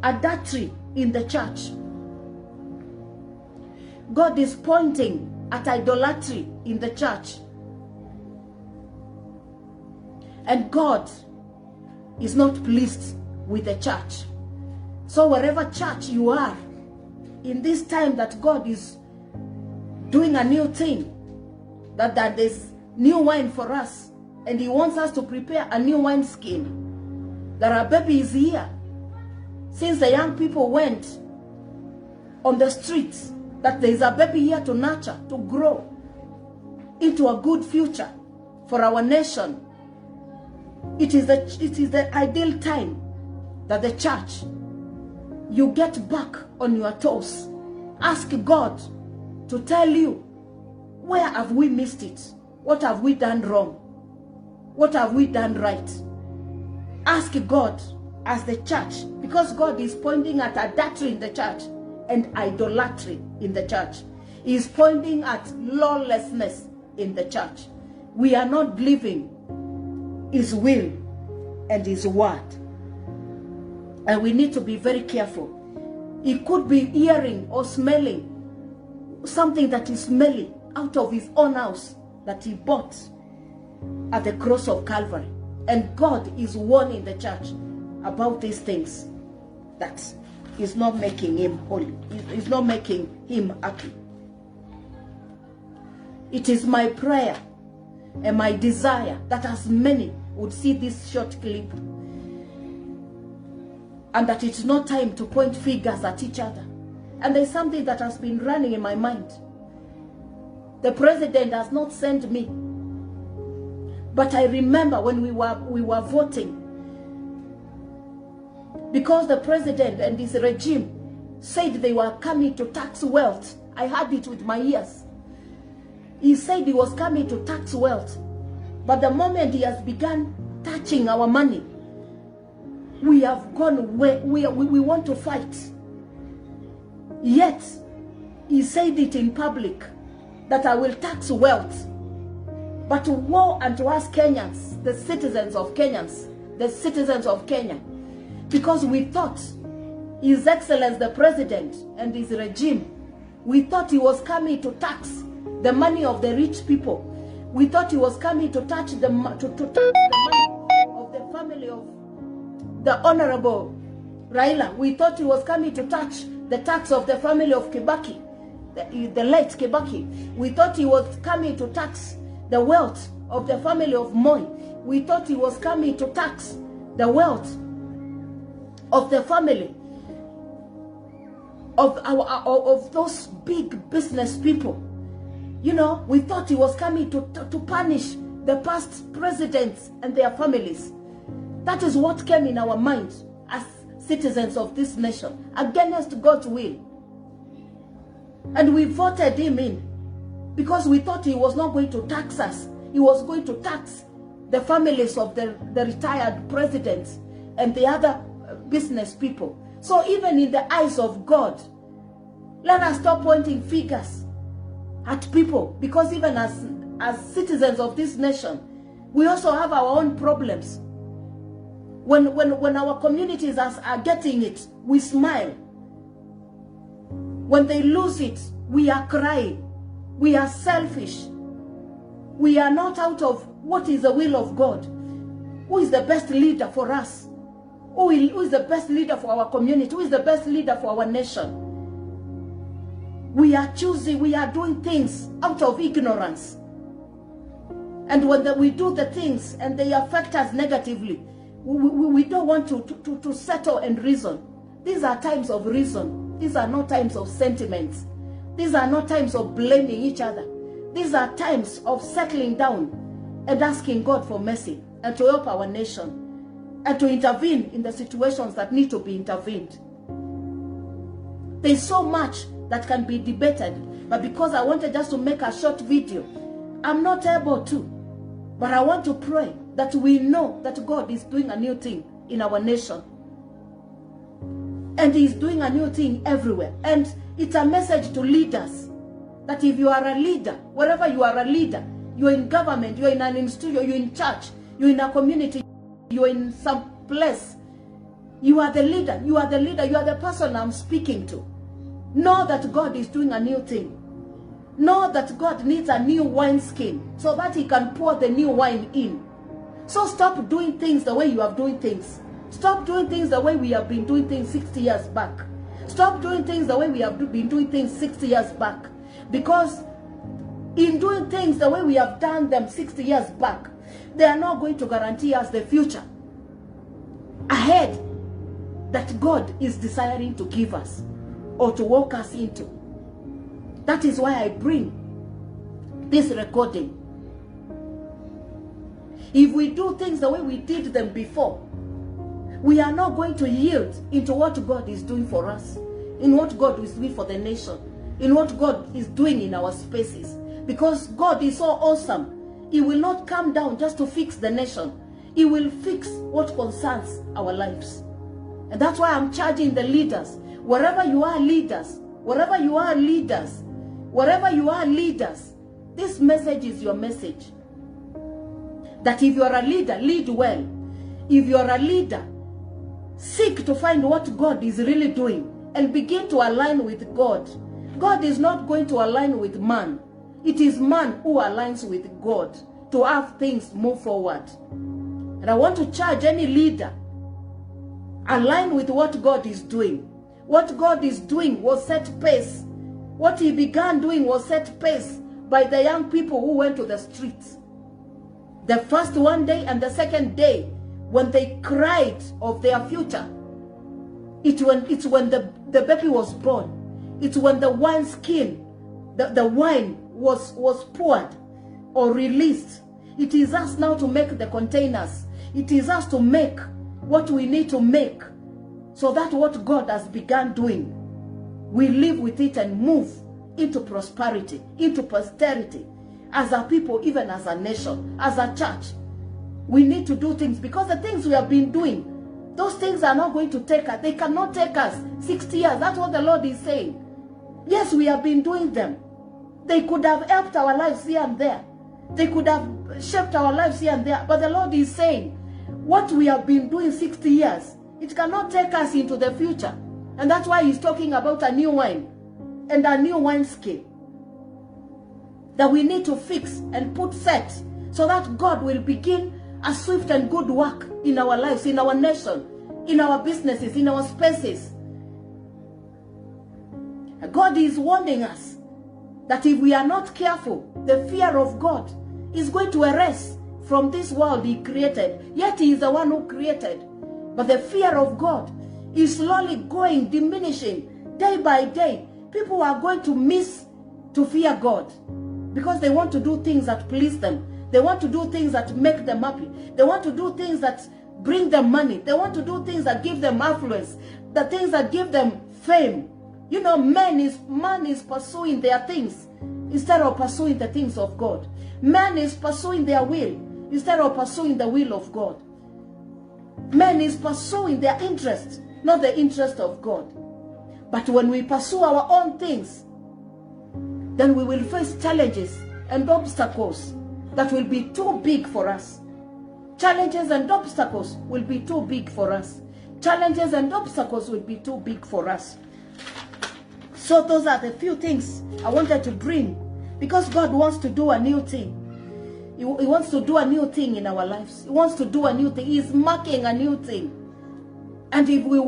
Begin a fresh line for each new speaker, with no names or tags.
adultery in the church. God is pointing at idolatry in the church. And God is not pleased with the church. So wherever church you are, in this time that God is doing a new thing, that there's new wine for us, and he wants us to prepare a new wine skin, that our baby is here. Since the young people went on the streets, that there is a baby here to nurture, to grow into a good future for our nation. It is the ideal time that the church, you get back on your toes. Ask God to tell you, where have we missed it? What have we done wrong? What have we done right? Ask God as the church, because God is pointing at adultery in the church and idolatry in the church. He is pointing at lawlessness in the church. We are not living his will and his word. And we need to be very careful. He could be hearing or smelling something that is smelly out of his own house that he bought at the cross of Calvary. And God is warning the church about these things that is not making him holy. Is not making him happy. It is my prayer and my desire that as many would see this short clip, and that it's not time to point fingers at each other. And there's something that has been running in my mind. The president has not sent me, but I remember when we were voting, because the president and his regime said they were coming to tax wealth. I heard it with my ears. He said he was coming to tax wealth, but the moment he has begun touching our money, we have gone away. We want to fight. Yet he said it in public that I will tax wealth. But woe unto us Kenyans, the citizens of Kenya, because we thought His Excellency the President and his regime, we thought he was coming to tax the money of the rich people. We thought he was coming to touch the money of the family of the Honorable Raila. We thought he was coming to touch the tax of the family of Kibaki, the late Kibaki. We thought he was coming to tax the wealth of the family of Moi. We thought he was coming to tax the wealth of the family of those big business people. You know, we thought he was coming to punish the past presidents and their families. That is what came in our minds as citizens of this nation, against God's will. And we voted him in because we thought he was not going to tax us. He was going to tax the families of the retired presidents and the other business people. So even in the eyes of God, let us stop pointing fingers at people, because even as citizens of this nation, we also have our own problems. When our communities are getting it, we smile. When they lose it, we are crying. We are selfish. We are not out of what is the will of God. Who is the best leader for us? Who is the best leader for our community? Who is the best leader for our nation? We are choosing, we are doing things out of ignorance. And when we do the things and they affect us negatively, we don't want to settle and reason. These are times of reason. These are not times of sentiments. These are not times of blaming each other. These are times of settling down and asking God for mercy and to help our nation and to intervene in the situations that need to be intervened. There's so much that can be debated, but because I wanted just to make a short video, I'm not able to. But I want to pray that we know that God is doing a new thing in our nation. And He's doing a new thing everywhere. And it's a message to leaders that if you are a leader, wherever you are a leader, you're in government, you're in an institution, you're in church, you're in a community, you're in some place, You are the leader. You are the leader. You are the person I'm speaking to. Know that God is doing a new thing. Know that God needs a new wineskin so that he can pour the new wine in. So stop doing things the way you are doing things. Stop doing things the way we have been doing things 60 years back. Stop doing things the way we have been doing things 60 years back. Because in doing things the way we have done them 60 years back, they are not going to guarantee us the future ahead that God is desiring to give us or to walk us into. That is why I bring this recording. If we do things the way we did them before, we are not going to yield into what God is doing for us, in what God is doing for the nation, in what God is doing in our spaces. Because God is so awesome. He will not come down just to fix the nation. He will fix what concerns our lives. And that's why I'm charging the leaders. Wherever you are leaders, wherever you are leaders, wherever you are leaders, this message is your message. That if you are a leader, lead well. If you are a leader, seek to find what God is really doing and begin to align with God. God is not going to align with man. It is man who aligns with God to have things move forward. And I want to charge any leader, align with what God is doing. What God is doing was set pace. What he began doing was set pace by the young people who went to the streets. The first one day and the second day, when they cried of their future, it's when the baby was born. It's when the wineskin, the wine was poured or released. It is us now to make the containers. It is us to make what we need to make, so that what God has begun doing, we live with it and move into prosperity, into posterity, as a people, even as a nation, as a church. We need to do things, because the things we have been doing, those things are not going to take us. They cannot take us 60 years. That's what the Lord is saying. Yes, we have been doing them. They could have helped our lives here and there. They could have shaped our lives here and there. But the Lord is saying, what we have been doing 60 years, it cannot take us into the future. And that's why he's talking about a new wine and a new wineskin that we need to fix and put set, so that God will begin a swift and good work in our lives, in our nation, in our businesses, in our spaces. God is warning us that if we are not careful, the fear of God is going to erase from this world he created. Yet he is the one who created. But the fear of God is slowly going, diminishing day by day. People are going to miss to fear God, because they want to do things that please them. They want to do things that make them happy. They want to do things that bring them money. They want to do things that give them affluence, the things that give them fame. You know, man is pursuing their things instead of pursuing the things of God. Man is pursuing their will instead of pursuing the will of God. Man is pursuing their interest, not the interest of God. But when we pursue our own things, then we will face challenges and obstacles that will be too big for us. Challenges and obstacles will be too big for us. Challenges and obstacles will be too big for us. So those are the few things I wanted to bring, because God wants to do a new thing. He wants to do a new thing in our lives. He wants to do a new thing. He's marking a new thing. And if we will